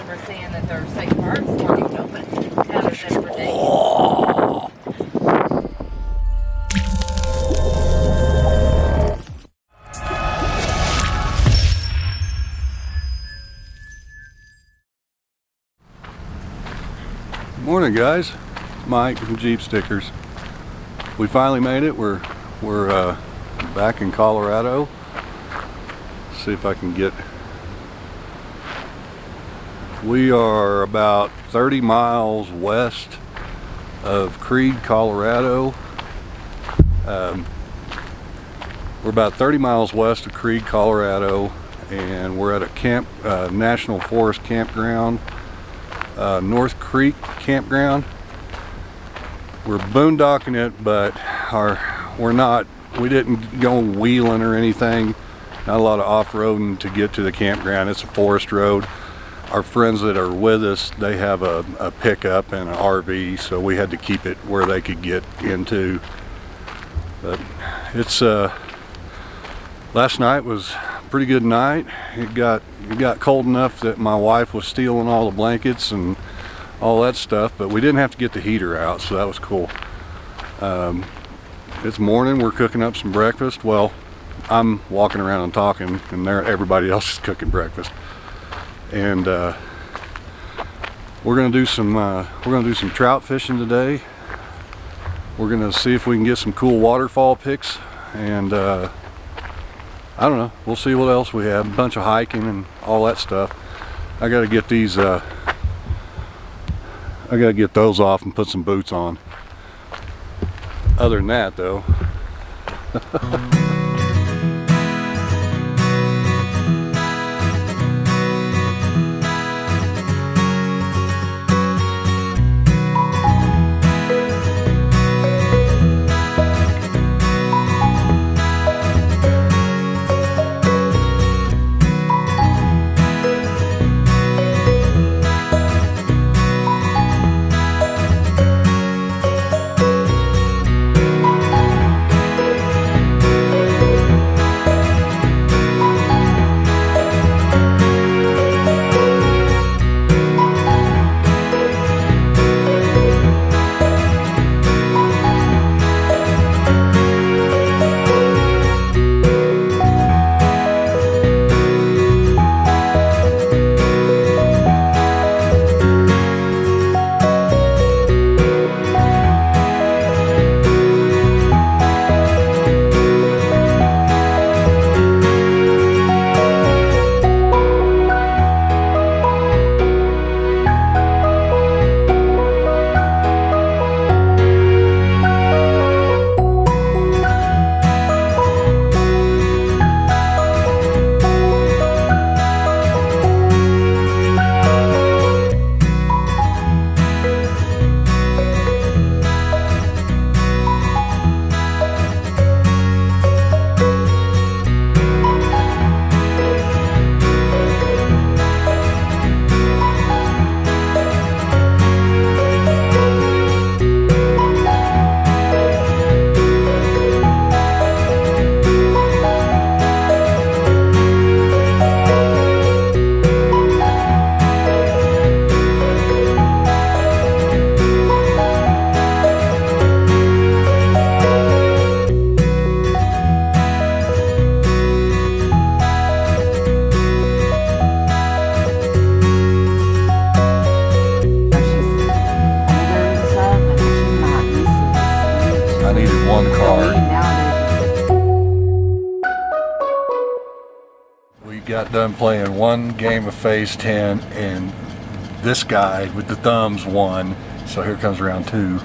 remember seeing that their state parks weren't even open other than for days. Morning, guys. Mike from Jeep Stickers. We finally made it. We're back in Colorado. See if I can get. We are about 30 miles west of Creede, Colorado. We're about 30 miles west of Creede, Colorado, and we're at a national forest campground, North Creek campground. We're boondocking it, but we didn't go wheeling or anything. Not a lot of off-roading to get to the campground. It's a forest road. Our friends that are with us, they have a pickup and an RV, so we had to keep it where they could get into. But it's last night was a pretty good night. It got cold enough that my wife was stealing all the blankets and all that stuff, but we didn't have to get the heater out, so that was cool. It's morning. We're cooking up some breakfast. Well, I'm walking around and talking, and everybody else is cooking breakfast. And we're gonna do some trout fishing today. We're gonna see if we can get some cool waterfall pics, and I don't know. We'll see what else we have. A bunch of hiking and all that stuff. I gotta get these. I gotta get those off and put some boots on. Other than that, though. Got done playing one game of phase 10, and this guy with the thumbs won, so here comes round 2.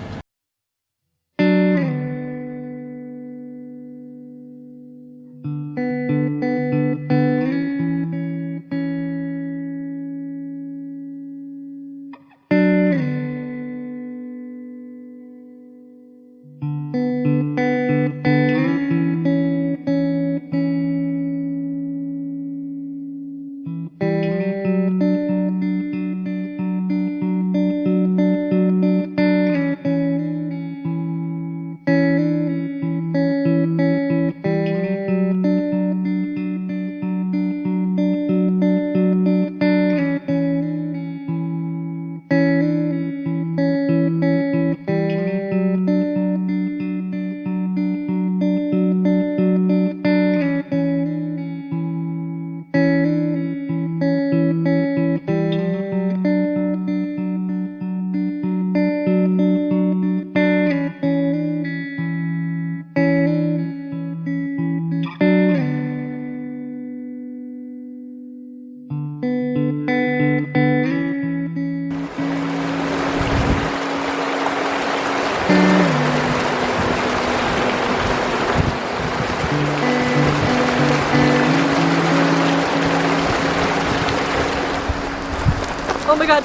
Oh my God.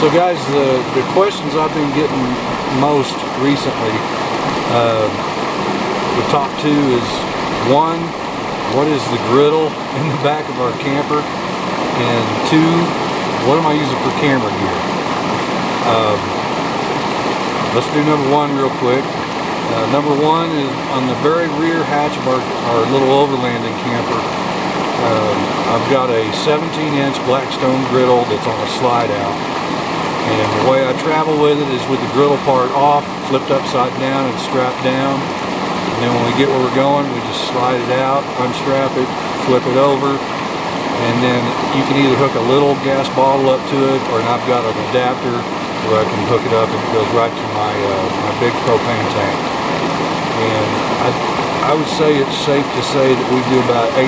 So guys, the questions I've been getting most recently, the top two is, one, what is the griddle in the back of our camper? And two, what am I using for camera gear? Let's do number one real quick. Number one is on the very rear hatch of our little overlanding camper. I've got a 17-inch Blackstone griddle that's on a slide out. And the way I travel with it is with the griddle part off, flipped upside down and strapped down. And then when we get where we're going, we just slide it out, unstrap it, flip it over. And then you can either hook a little gas bottle up to it, or I've got an adapter where I can hook it up and it goes right to my big propane tank. And I would say it's safe to say that we do about 80%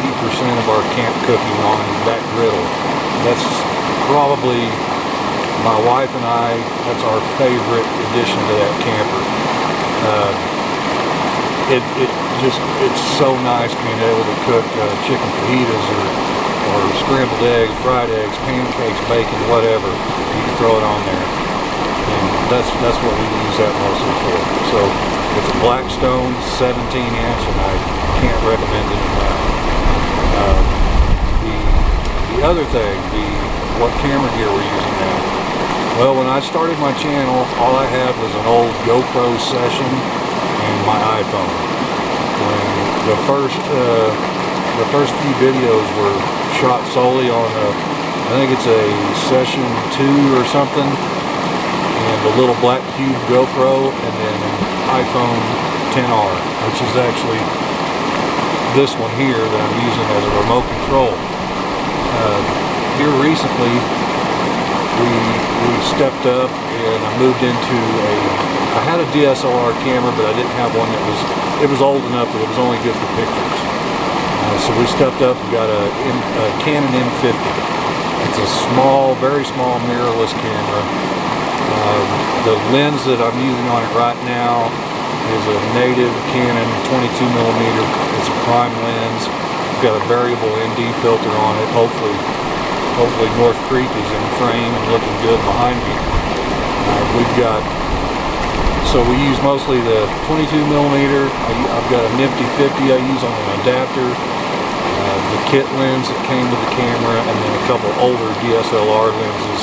of our camp cooking on that griddle. That's probably, my wife and I, that's our favorite addition to that camper. It's so nice being able to cook chicken fajitas or scrambled eggs, fried eggs, pancakes, bacon, whatever. You can throw it on there. And that's what we use that mostly for. So it's a Blackstone 17-inch, and I can't recommend it enough. The other thing, what camera gear we're using now. Well, when I started my channel, all I had was an old GoPro Session and my iPhone. And the first few videos were shot solely on I think it's a Session 2 or something, and a little black cube GoPro, and then an iPhone XR, which is actually this one here that I'm using as a remote control. Here recently, we stepped up and I moved into I had a DSLR camera, but I didn't have one it was old enough that it was only good for pictures. So we stepped up and got a Canon M50. It's a small, very small mirrorless camera. The lens that I'm using on it right now is a native Canon 22mm. It's a prime lens. It's got a variable ND filter on it. Hopefully North Creek is in frame and looking good behind me. So we use mostly the 22mm. I've got a nifty 50 I use on an adapter. The kit lens that came with the camera, and then a couple older DSLR lenses,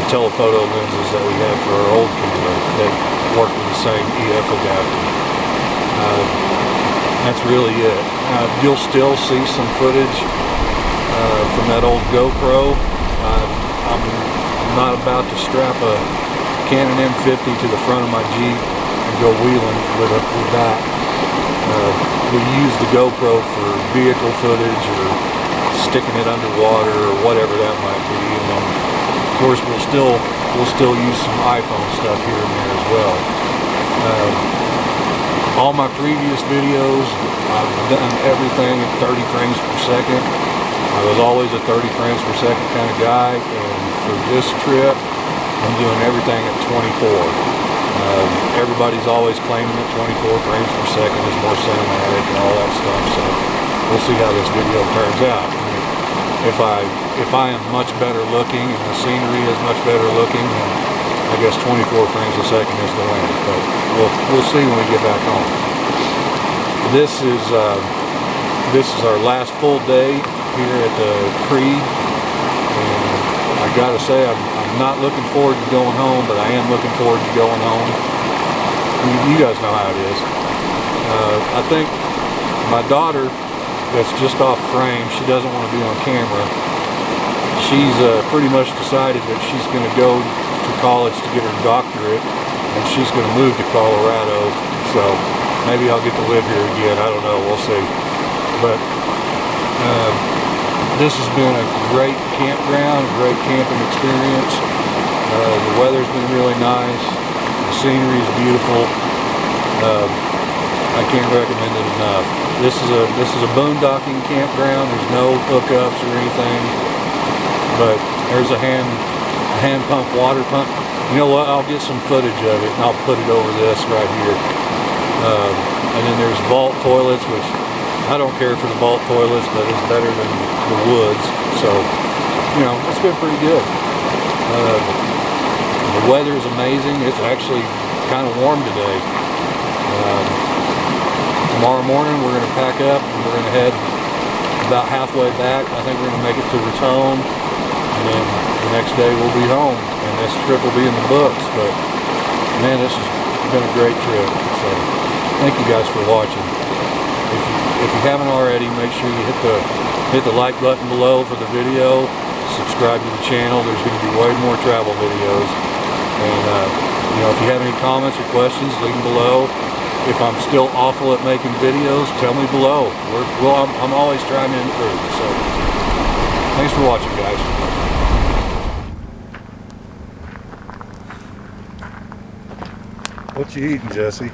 telephoto lenses that we had for our old camera that work with the same EF adapter. That's really it. You'll still see some footage from that old GoPro. I'm not about to strap a Canon M50 to the front of my Jeep and go wheeling with that. We use the GoPro for vehicle footage or sticking it underwater or whatever that might be, and then of course we'll still use some iPhone stuff here and there as well. All my previous videos, I've done everything at 30 frames per second. I was always a 30 frames per second kind of guy, and for this trip I'm doing everything at 24. Everybody's always claiming that 24 frames per second is more cinematic and all that stuff, so we'll see how this video turns out. If I am much better looking and the scenery is much better looking, then I guess 24 frames a second is the limit, but we'll see when we get back home. This is our last full day here at the Creede, and I gotta say I'm not looking forward to going home, but I am looking forward to going home. You guys know how it is. I think my daughter, that's just off frame, she doesn't want to be on camera. She's pretty much decided that she's going to go to college to get her doctorate, and she's going to move to Colorado, so maybe I'll get to live here again. I don't know, we'll see. But this has been a great campground, a great camping experience. The weather's been really nice. The scenery is beautiful. I can't recommend it enough. This is a boondocking campground. There's no hookups or anything, but there's a hand pump, water pump. You know what? I'll get some footage of it and I'll put it over this right here. And then there's vault toilets, which I don't care for the vault toilets, but it's better than the woods. So, you know, it's been pretty good. The weather is amazing. It's actually kind of warm today. Tomorrow morning we're going to pack up and we're going to head about halfway back. I think we're going to make it to Raton, and then the next day we'll be home, and this trip will be in the books. But man, this has been a great trip. So thank you guys for watching. If you haven't already, make sure you hit the like button below for the video. Subscribe to the channel. There's going to be way more travel videos. And you know, if you have any comments or questions, leave them below. If I'm still awful at making videos, tell me below. I'm always trying to improve. So thanks for watching, guys. What you eating, Jesse?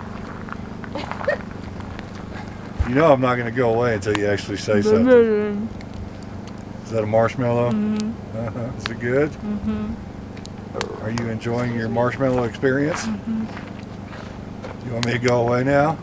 You know I'm not going to go away until you actually say something. Is that a marshmallow? Mm-hmm. Is it good? Mm-hmm. Are you enjoying your marshmallow experience? Mm-hmm. Do you want me to go away now?